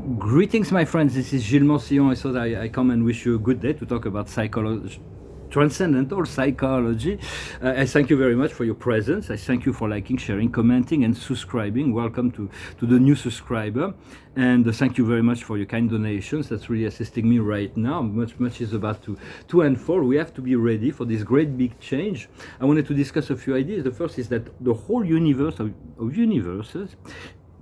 Greetings, my friends. This is Gilles Moncillon. I thought I come and wish you a good day to talk about psychology, transcendental psychology. I thank you very much for your presence. I thank you for liking, sharing, commenting, and subscribing. Welcome to the new subscriber. And thank you very much for your kind donations. That's really assisting me right now. Much is about to unfold. We have to be ready for this great big change. I wanted to discuss a few ideas. The first is that the whole universe of universes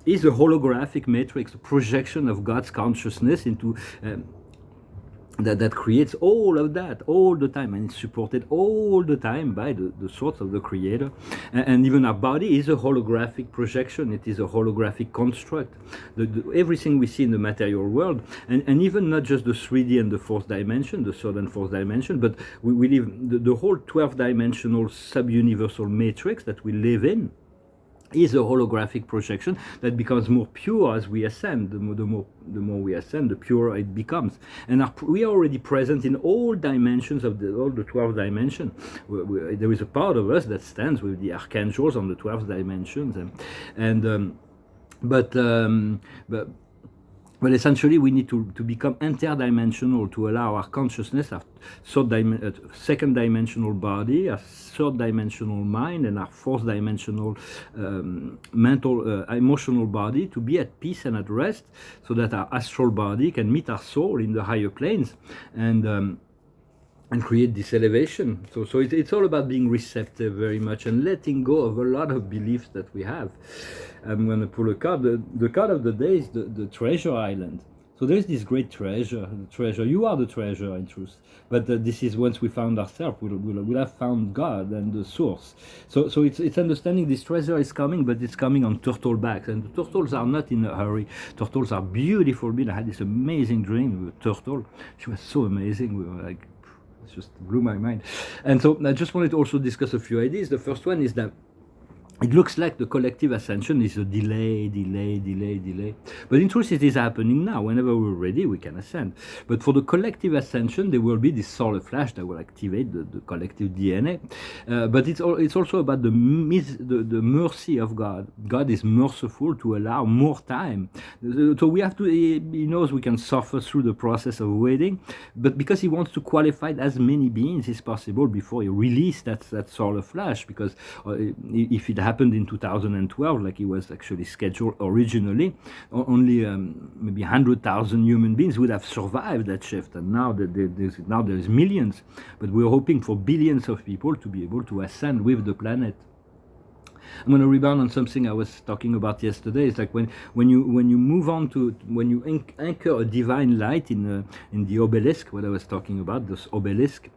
is a holographic matrix, a projection of God's consciousness into that creates all of that all the time, and it's supported all the time by the source of the Creator. And even our body is a holographic projection. It is a holographic construct. Everything we see in the material world, and even not just the 3D and the fourth dimension, the third and fourth dimension, but we live the whole 12-dimensional sub-universal matrix that we live in is a holographic projection that becomes more pure as we ascend. The more we ascend, the purer it becomes. And we are already present in all dimensions of all the 12 dimensions. There is a part of us that stands with the archangels on the 12 dimensions, but essentially, we need to become interdimensional to allow our consciousness, our second dimensional body, our third dimensional mind, and our fourth dimensional mental, emotional body to be at peace and at rest, so that our astral body can meet our soul in the higher planes and create this elevation. So it's all about being receptive very much and letting go of a lot of beliefs that we have. I'm going to pull a card. The card of the day is the treasure island. So there's this great treasure. The treasure. You are the treasure, in truth. But this is once we found ourselves, we'll have found God and the source. So it's understanding this treasure is coming, but it's coming on turtle backs. And the turtles are not in a hurry. Turtles are beautiful beings. I had this amazing dream with a turtle. She was so amazing. We were like, it just blew my mind. And so I just wanted to also discuss a few ideas. The first one is that it looks like the collective ascension is a delay. But in truth, it is happening now. Whenever we're ready, we can ascend. But for the collective ascension, there will be this solar flash that will activate the collective DNA. But it's also about the mercy of God. God is merciful to allow more time. So we have to, He knows we can suffer through the process of waiting, but because He wants to qualify as many beings as possible before He releases that solar flash, because if it happened in 2012, like it was actually scheduled originally, only maybe 100,000 human beings would have survived that shift. And now there's millions, but we're hoping for billions of people to be able to ascend with the planet. I'm going to rebound on something I was talking about yesterday. It's like when you move on to, when you anchor a divine light in the obelisk, what I was talking about, this obelisk,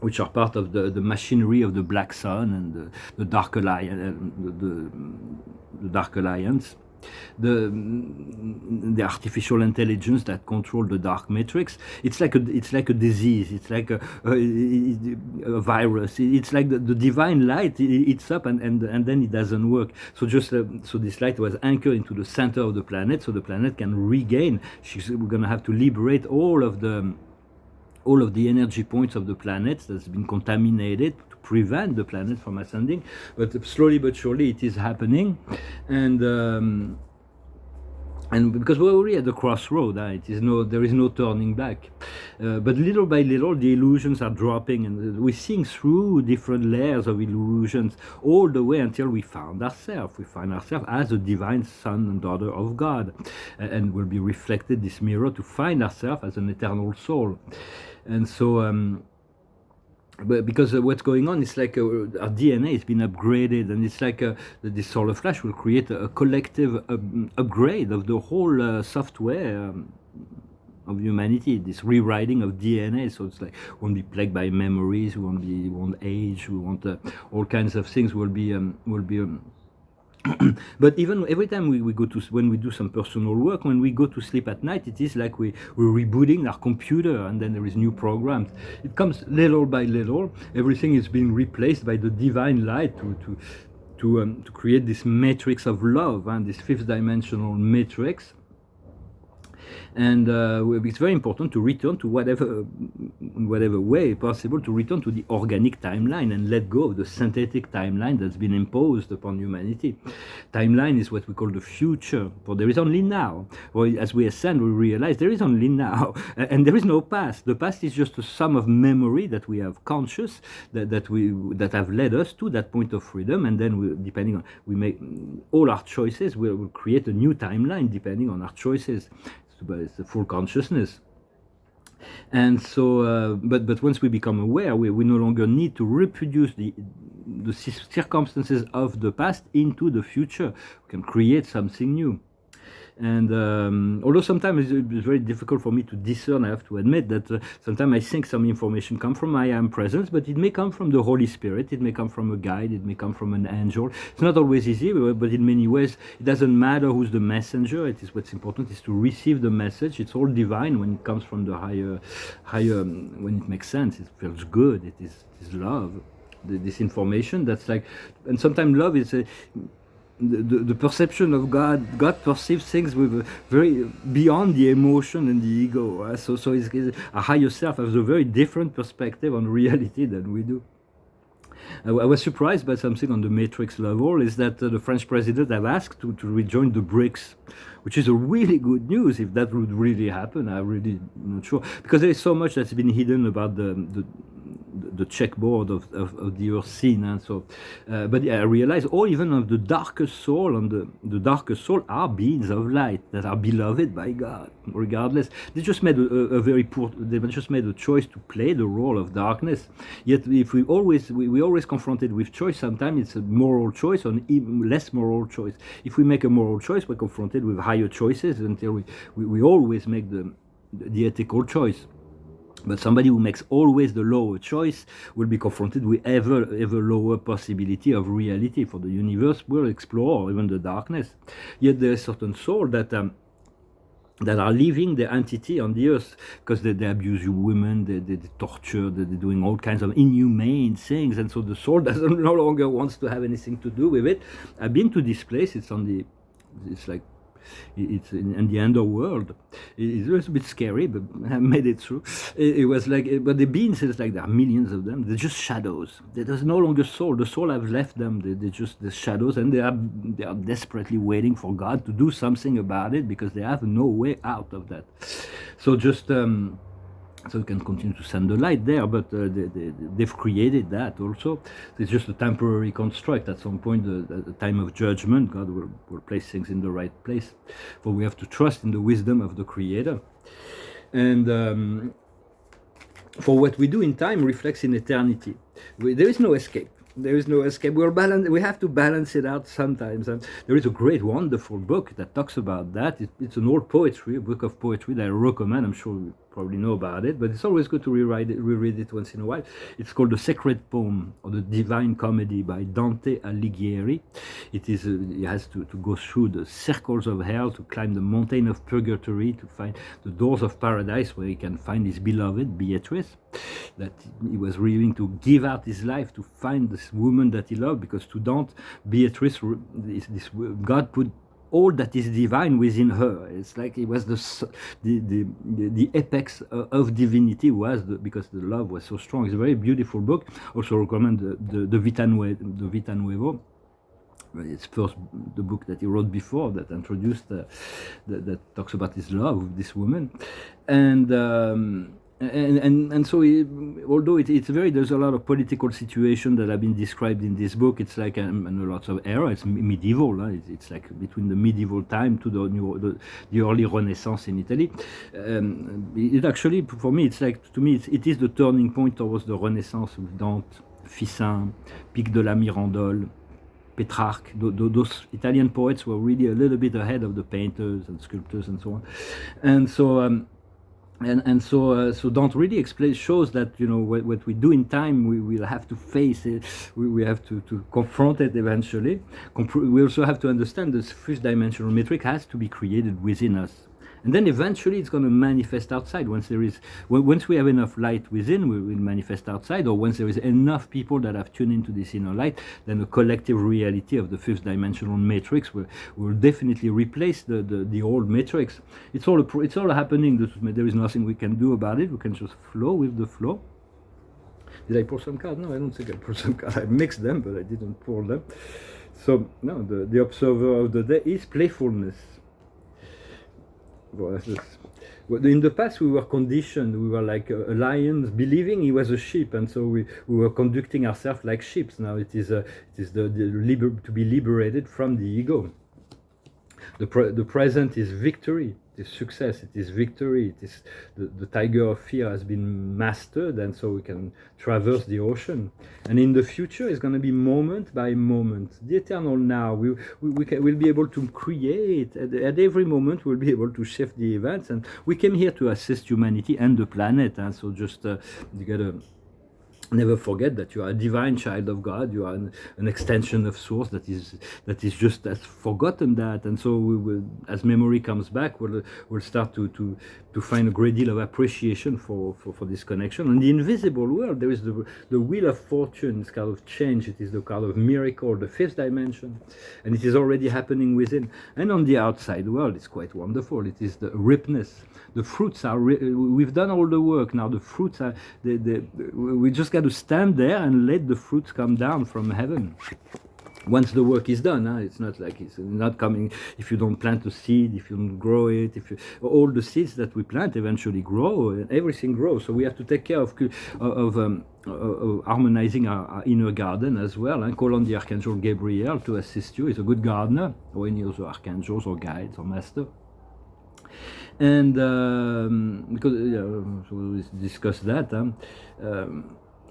which are part of the machinery of the Black Sun and the Dark Alliance, the Dark Alliance, the artificial intelligence that control the dark matrix. It's like a disease. It's like a virus. It's like the divine light. It's up and then it doesn't work. So so this light was anchored into the center of the planet, so the planet can regain. We're gonna have to liberate all of the energy points of the planet that's been contaminated to prevent the planet from ascending. But slowly but surely it is happening, and because we're already at the crossroad, there is no turning back. But little by little, the illusions are dropping, and we're seeing through different layers of illusions all the way until we find ourselves. We find ourselves as a divine son and daughter of God, and will be reflected this mirror to find ourselves as an eternal soul. And so, but because what's going on is like our DNA has been upgraded, and it's like this solar flash will create a collective upgrade of the whole software of humanity, this rewriting of DNA. So it's like we won't be plagued by memories, we won't age, we won't all kinds of things will be but even every time when we do some personal work, when we go to sleep at night, it is like we're rebooting our computer, and then there is new programs. It comes little by little. Everything is being replaced by the divine light to create this matrix of love, and this fifth dimensional matrix. And it's very important to return to in whatever way possible, to return to the organic timeline and let go of the synthetic timeline that's been imposed upon humanity. Timeline is what we call the future, for there is only now. Or as we ascend, we realize there is only now, and there is no past. The past is just a sum of memory that we have conscious, that have led us to that point of freedom, and then depending on, we make all our choices, we'll create a new timeline depending on our choices. It's the full consciousness. And so, but once we become aware, we no longer need to reproduce the circumstances of the past into the future. We can create something new. And although sometimes it's very difficult for me to discern, I have to admit that sometimes I think some information comes from I am presence, but it may come from the Holy Spirit, it may come from a guide, it may come from an angel. It's not always easy, but in many ways it doesn't matter who's the messenger. It is what's important is to receive the message. It's all divine when it comes from the higher when it makes sense. It feels good. It is love. This information that's like, and sometimes love is the perception of God. God perceives things with very beyond the emotion and the ego. So it's a higher self has a very different perspective on reality than we do. I was surprised by something on the matrix level, is that the French president have asked to rejoin the BRICS, which is a really good news. If that would really happen, I'm really not sure, because there is so much that's been hidden about the checkboard of the earth scene, and so but I realize even of the darkest soul, and the darkest soul are beings of light that are beloved by God regardless. They just made they just made a choice to play the role of darkness. Yet if we always confronted with choice, sometimes it's a moral choice or even less moral choice. If we make a moral choice, we're confronted with higher choices until we always make the ethical choice. But somebody who makes always the lower choice will be confronted with ever lower possibility of reality. For the universe will explore even the darkness. Yet there is certain soul that are living the entity on the earth, because they abuse women, they torture, they're doing all kinds of inhumane things, and so the soul doesn't no longer wants to have anything to do with it. I've been to this place. It's like. It's in the underworld. It was a bit scary, but I made it through. It was like, but the beings, it's like there are millions of them. They're just shadows. There's no longer soul. The soul have left them. They're just the shadows, and they are desperately waiting for God to do something about it, because they have no way out of that. So just so you can continue to send the light there, but they've created that also. It's just a temporary construct. At some point, at the time of judgment, God will place things in the right place. For we have to trust in the wisdom of the Creator. And for what we do in time reflects in eternity. There is no escape. There is no escape. We have to balance it out sometimes. And there is a great, wonderful book that talks about that. It's an old poetry, a book of poetry that I recommend. I'm sure you probably know about it, but it's always good to reread it once in a while. It's called The Sacred Poem, or The Divine Comedy, by Dante Alighieri. He has to go through the circles of hell, to climb the mountain of purgatory, to find the doors of paradise, where he can find his beloved Beatrice, that he was willing to give out his life to find this woman that he loved, because to Dante, Beatrice, God put all that is divine within her. It's like it was the apex of divinity, because the love was so strong. It's a very beautiful book. Also recommend the Vita Nuevo. It's first the book that he wrote before, that introduced that talks about his love with this woman, and so although there's a lot of political situation that have been described in this book. It's like and lots of era. It's medieval. It's like between the medieval time to the early Renaissance in Italy. It actually, for me, it's like, to me, it is the turning point towards the Renaissance, with Dante, Ficin, Pic de la Mirandole, Petrarch. Those Italian poets were really a little bit ahead of the painters and sculptors and so on. And so so Dante really shows that, what we do in time, we will have to face it. We have to confront it eventually. We also have to understand this fifth dimensional metric has to be created within us, And then eventually it's going to manifest outside. Once we have enough light within, we will manifest outside. Or once there is enough people that have tuned into this inner light, then the collective reality of the fifth dimensional matrix will definitely replace the old matrix. It's all happening. There is nothing we can do about it. We can just flow with the flow. Did I pour some cards? No, I don't think I poured some cards. I mixed them, but I didn't pour them. So, no, the observer of the day is playfulness. Well, in the past, we were conditioned. We were like a lion, believing he was a sheep, and so we were conducting ourselves like sheep. Now it is to be liberated from the ego. The present is victory. It is success, it is victory, it is the tiger of fear has been mastered, and so we can traverse the ocean. And in the future, it's going to be moment by moment. The eternal now, we'll be able to create. At every moment, we'll be able to shift the events. And we came here to assist humanity and the planet. And so just you got to never forget that you are a divine child of God. You are an extension of Source that is just has forgotten that, and so we will, as memory comes back, we'll start to find a great deal of appreciation for this connection. In the invisible world, there is the wheel of fortune. It's kind of change. It is the kind of miracle, the fifth dimension, and it is already happening within. And on the outside world, it's quite wonderful. It is the ripeness. The fruits are. We've done all the work. Now the fruits are. We just got to stand there and let the fruits come down from heaven. Once the work is done, it's not like it's not coming if you don't plant a seed, if you don't grow it, all the seeds that we plant eventually grow, and everything grows. So we have to take care of harmonizing our inner garden as well. And call on the Archangel Gabriel to assist you. He's a good gardener, or any other archangels or guides or master. And because so we discuss that.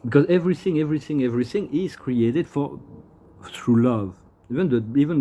Because everything is created through love. Even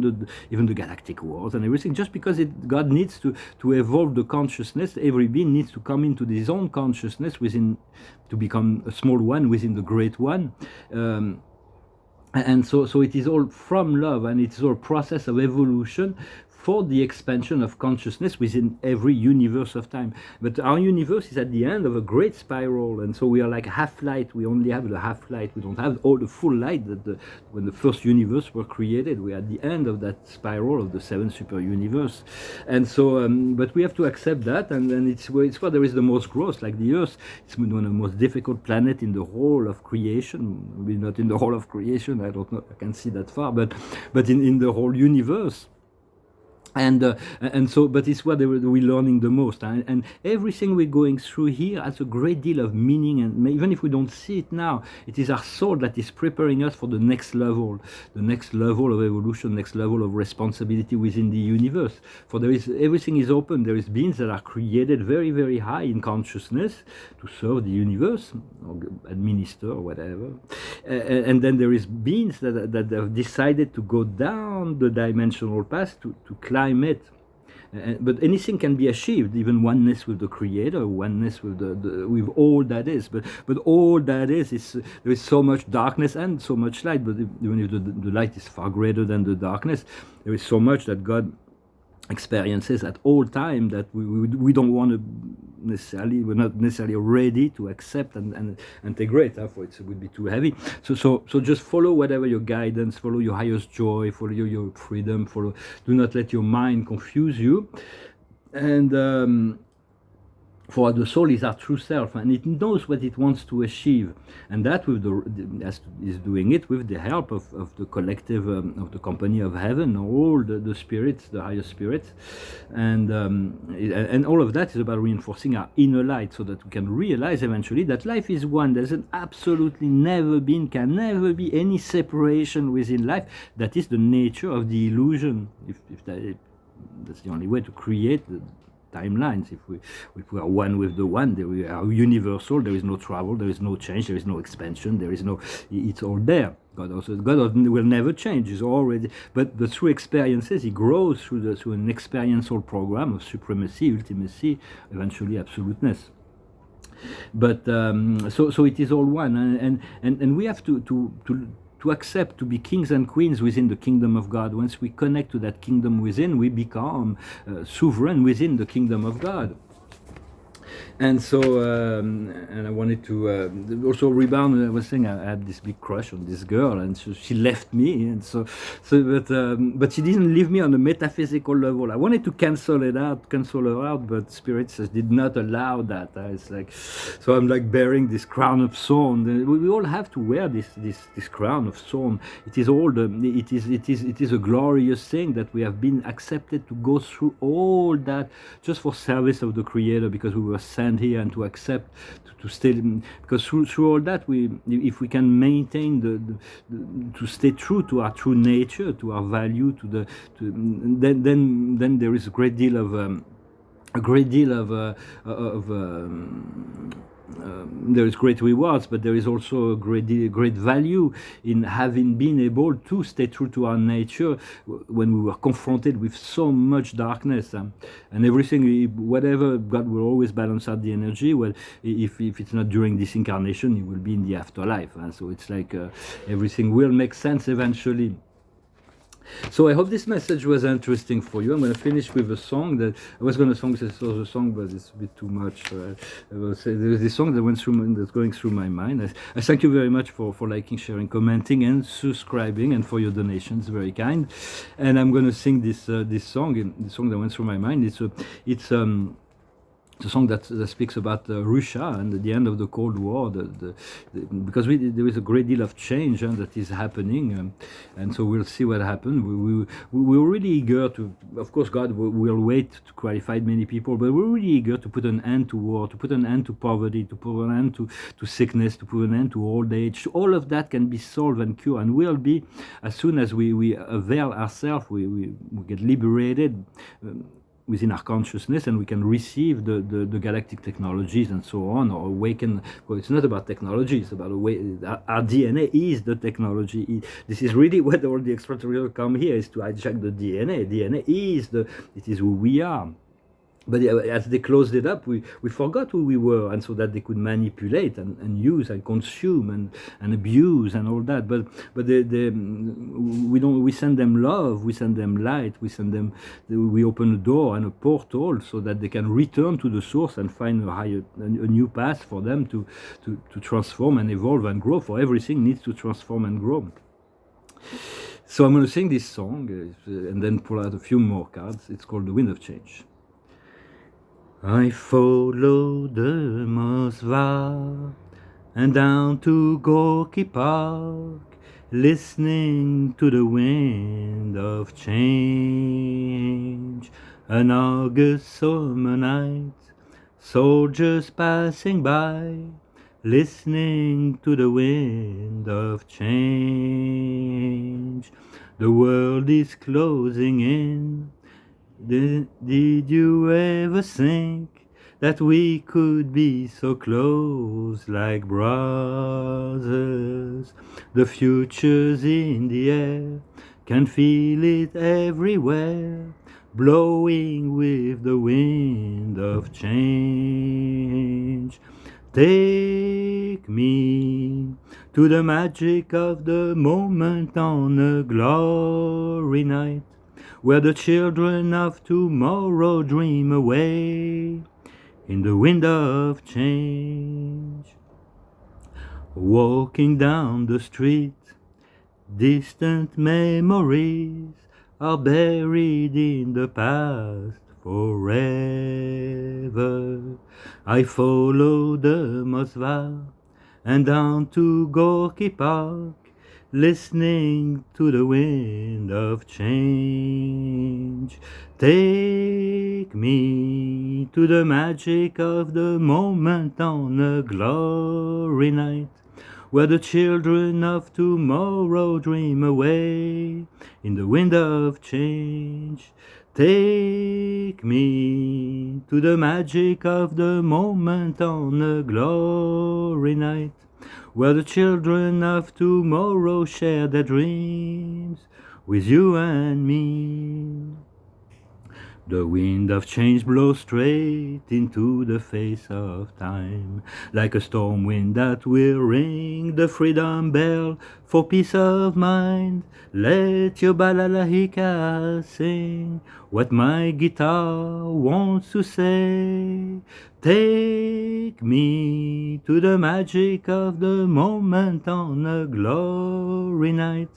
the galactic wars and everything, just because God needs to evolve the consciousness. Every being needs to come into his own consciousness to become a small one within the great one. And so it is all from love, and it's all a process of evolution for the expansion of consciousness within every universe of time. But our universe is at the end of a great spiral, and so we are like half light. We only have the half light. We don't have all the full light that when the first universe were created. We are at the end of that spiral of the seventh super universe, and so but we have to accept that, and it's where there is the most growth. Like the Earth, it's one of the most difficult planet in the whole of creation. Maybe not in the whole of creation. I don't know. I can see that far, but in the whole universe. And so, but it's what we're learning the most, and everything we're going through here has a great deal of meaning, and even if we don't see it now, it is our soul that is preparing us for the next level of evolution, next level of responsibility within the universe. For everything is open. There is beings that are created very, very high in consciousness to serve the universe or administer or whatever, and then there is beings that have decided to go down the dimensional path to climb it. But anything can be achieved, even oneness with the Creator, oneness with with all that is. But all that is there is so much darkness and so much light. But even if the light is far greater than the darkness, there is so much that God experiences at all time that we don't want to necessarily, we're not necessarily ready to accept and integrate. For it would be too heavy. So just follow whatever your guidance, follow your highest joy, follow your freedom, do not let your mind confuse you. And for the soul is our true self, and it knows what it wants to achieve, and that is doing it with the help of the collective of the company of heaven, all the spirits, the higher spirits, and all of that is about reinforcing our inner light, so that we can realize eventually that life is one. There's absolutely can never be any separation within life. That is the nature of the illusion. If that's the only way to create the timelines. If we are one with the one, we are universal. There is no travel, there is no change, there is no expansion, there is no. It's all there. God will never change. It's already. But the true experiences, He grows through an experiential program of supremacy, ultimacy, eventually absoluteness. But so it is all one, and we have to to accept to be kings and queens within the kingdom of God. Once we connect to that kingdom within, we become sovereign within the kingdom of God. And so, and I wanted to also rebound. I was saying I had this big crush on this girl, and so she left me. And but she didn't leave me on a metaphysical level. I wanted to cancel her out, but Spirit says did not allow that. It's like, so I'm like bearing this crown of thorn. We all have to wear this crown of thorn. It is all it is a glorious thing that we have been accepted to go through all that just for service of the Creator, because we were sent here and to accept to stay, because through all that if we can maintain to stay true to our true nature, to our value, then there is a great deal of there is great rewards, but there is also a great value in having been able to stay true to our nature when we were confronted with so much darkness, and everything, whatever, God will always balance out the energy. Well, if it's not during this incarnation, it will be in the afterlife, so it's like everything will make sense eventually. So I hope this message was interesting for you. I'm going to finish with a song that I was going to sing the song, but it's a bit too much. I will say there's this song that's going through my mind. I thank you very much for liking, sharing, commenting, and subscribing, and for your donations. Very kind. And I'm going to sing this song. The song that went through my mind. It's a song that speaks about Russia and the end of the Cold War, because there is a great deal of change that is happening, and so we'll see what happens. We're really eager to, of course, God will wait to qualify many people, but we're really eager to put an end to war, to put an end to poverty, to put an end to sickness, to put an end to old age. All of that can be solved and cured, and will be as soon as we avail ourselves, we get liberated within our consciousness, and we can receive the galactic technologies and so on, or awaken. Well, it's not about technology, it's about our DNA is the technology. This is really what all the extraterrestrials come here, is to hijack the DNA. DNA is who we are. But as they closed it up, we forgot who we were, and so that they could manipulate and use and consume and abuse and all that. But we send them love, we send them light, we open a door and a portal so that they can return to the source and find a new path for them to transform and evolve and grow. For everything needs to transform and grow. So I'm going to sing this song and then pull out a few more cards. It's called The Wind of Change. I followed the Moskva and down to Gorky Park, listening to the wind of change. An August summer night, soldiers passing by, listening to the wind of change. The world is closing in. Did you ever think that we could be so close, like brothers? The future's in the air, can feel it everywhere, blowing with the wind of change. Take me to the magic of the moment on a glory night, where the children of tomorrow dream away in the wind of change. Walking down the street, distant memories are buried in the past forever. I follow the Moskva and down to Gorky Park, listening to the wind of change. Take me to the magic of the moment on a glory night, where the children of tomorrow dream away in the wind of change. Take me to the magic of the moment on a glory night, where the children of tomorrow share their dreams with you and me. The wind of change blows straight into the face of time, like a storm wind that will ring the freedom bell for peace of mind. Let your balalaika sing what my guitar wants to say. Take me to the magic of the moment on a glory night,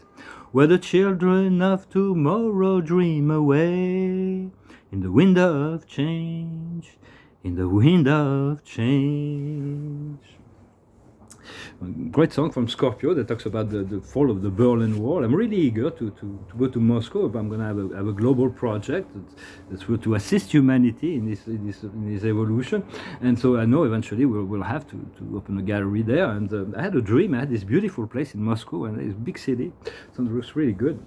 where the children of tomorrow dream away. In the wind of change, in the wind of change. A great song from Scorpio that talks about the fall of the Berlin Wall. I'm really eager to go to Moscow. I'm going to have a global project that's to assist humanity in this evolution. And so I know eventually we'll have to open a gallery there. And I had a dream. I had this beautiful place in Moscow, and it's a big city. So it looks really good.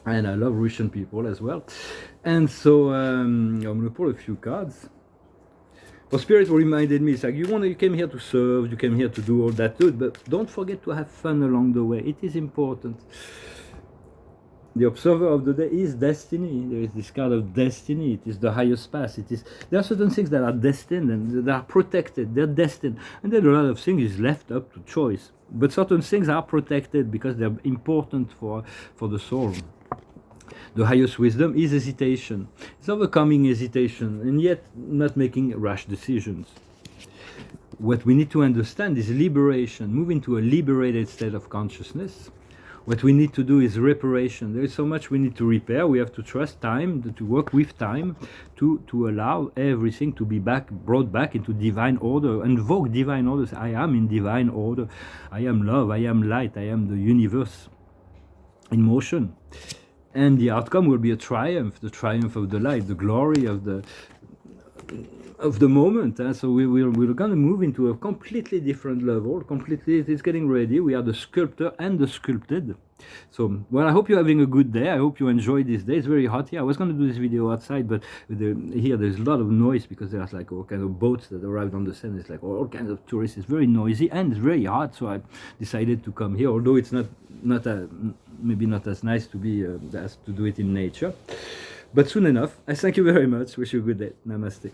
And I love Russian people as well. And so I'm going to pull a few cards. For Spirit reminded me, it's like you came here to serve, you came here to do all that good, but don't forget to have fun along the way. It is important. The observer of the day is destiny. There is this kind of destiny. It is the highest path. There are certain things that are destined and that are protected. They're destined. And then a lot of things is left up to choice. But certain things are protected because they're important for the soul. The highest wisdom is hesitation. It's overcoming hesitation and yet not making rash decisions. What we need to understand is liberation, move into a liberated state of consciousness. What we need to do is reparation. There is so much we need to repair. We have to trust time, to work with time, to allow everything to be brought back into divine order. Invoke divine order. I am in divine order. I am love. I am light. I am the universe in motion. And the outcome will be a triumph, the triumph of the light, the glory of the moment. So we're going to move into a completely different level. It's getting ready. We are the sculptor and the sculpted. So, well, I hope you're having a good day. I hope you enjoy this day. It's very hot here. I was going to do this video outside, but here there's a lot of noise because there's like all kinds of boats that arrived on the sand. It's like all kinds of tourists. It's very noisy and it's very hot. So I decided to come here, although it's maybe not as nice to be as to do it in nature. But soon enough. I thank you very much. Wish you a good day. Namaste.